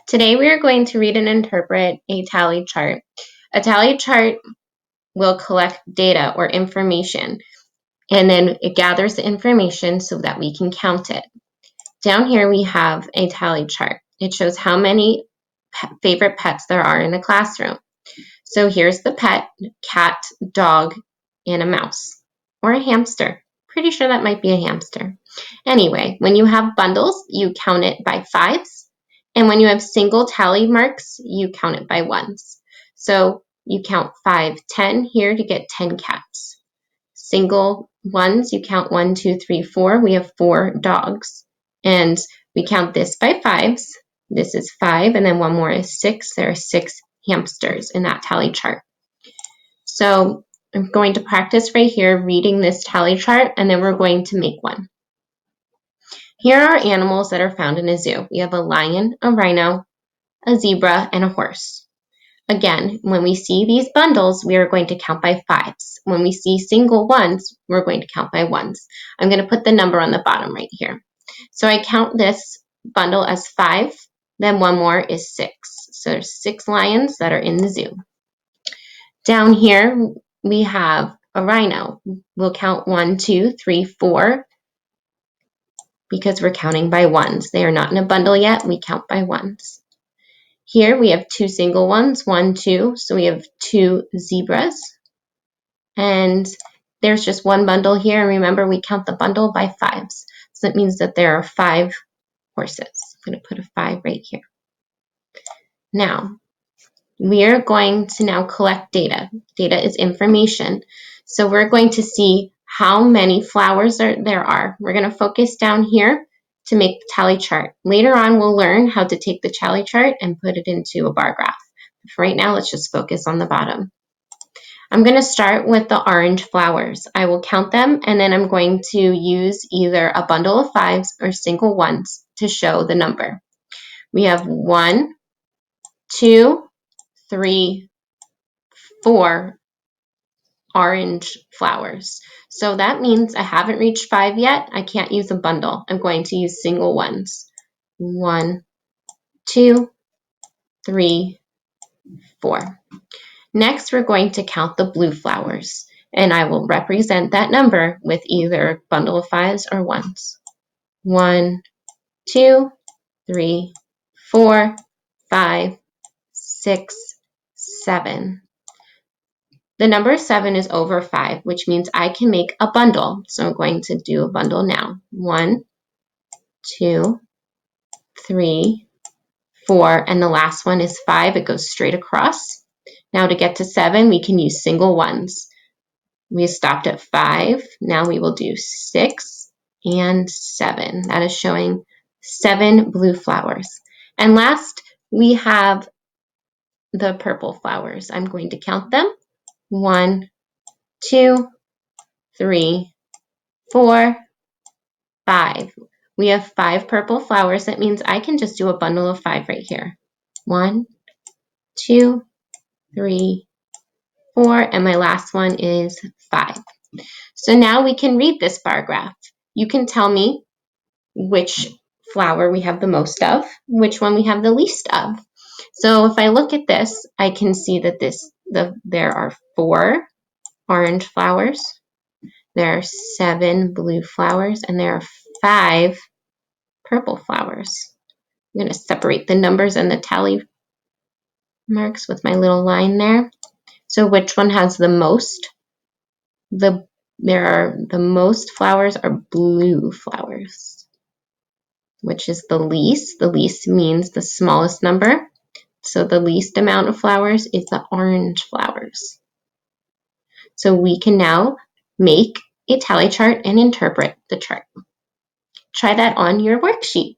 Today we are going to read and interpret a tally chart. A tally chart will collect data or information, and then it gathers the information so that we can count it. Down here we have a tally chart. It shows how many favorite pets there are in the classroom. So here's the pet, cat, dog, and a mouse, or a hamster. Pretty sure that might be a hamster. Anyway, when you have bundles, you count it by fives. And when you have single tally marks, you count it by ones. So you count 5, 10 here to get 10 cats. Single ones, you count 1, 2, 3, 4. We have 4 dogs. And we count this by fives. This is 5, and then one more is 6. There are 6 hamsters in that tally chart. So I'm going to practice right here reading this tally chart, and then we're going to make one. Here are animals that are found in a zoo. We have a lion, a rhino, a zebra, and a horse. Again, when we see these bundles, we are going to count by fives. When we see single ones, we're going to count by ones. I'm going to put the number on the bottom right here. So I count this bundle as 5, then one more is 6. So there's 6 lions that are in the zoo. Down here, we have a rhino. We'll count 1, 2, 3, 4 because we're counting by ones. They are not in a bundle yet. We count by ones. Here we have 2 single ones, 1, 2. So we have 2 zebras. And there's just one bundle here. Remember, we count the bundle by fives. So that means that there are 5 horses. I'm going to put a 5 right here. Now, we are going to now collect data. Data is information. So we're going to see how many flowers there are. We're going to focus down here to make the tally chart. Later on, we'll learn how to take the tally chart and put it into a bar graph. For right now, let's just focus on the bottom. I'm going to start with the orange flowers. I will count them, and then I'm going to use either a bundle of fives or single ones to show the number. We have 1, 2, 3, 4 orange flowers. So that means I haven't reached 5 yet. I can't use a bundle. I'm going to use single ones. 1, 2, 3, 4. Next, we're going to count the blue flowers, and I will represent that number with either a bundle of fives or ones. 1, 2, 3, 4, 5, 6, 7. The number 7 is over 5, which means I can make a bundle. So I'm going to do a bundle now. 1, 2, 3, 4, and the last one is 5. It goes straight across. Now to get to 7, we can use single ones. We stopped at 5. Now we will do 6 and 7. That is showing 7 blue flowers. And last, we have the purple flowers. I'm going to count them. 1, 2, 3, 4, 5. We have 5 purple flowers. That means I can just do a bundle of 5 right here. 1, 2, 3, 4, and my last one is 5. So now we can read this bar graph. You can tell me which flower we have the most of, which one we have the least of. So if I look at this, I can see that there are 4 orange flowers, there are 7 blue flowers, and there are 5 purple flowers. I'm going to separate the numbers and the tally marks with my little line there. So which one has the most? The most flowers are blue flowers. Which is the least. The least means the smallest number. So the least amount of flowers is the orange flowers. So we can now make a tally chart and interpret the chart. Try that on your worksheet.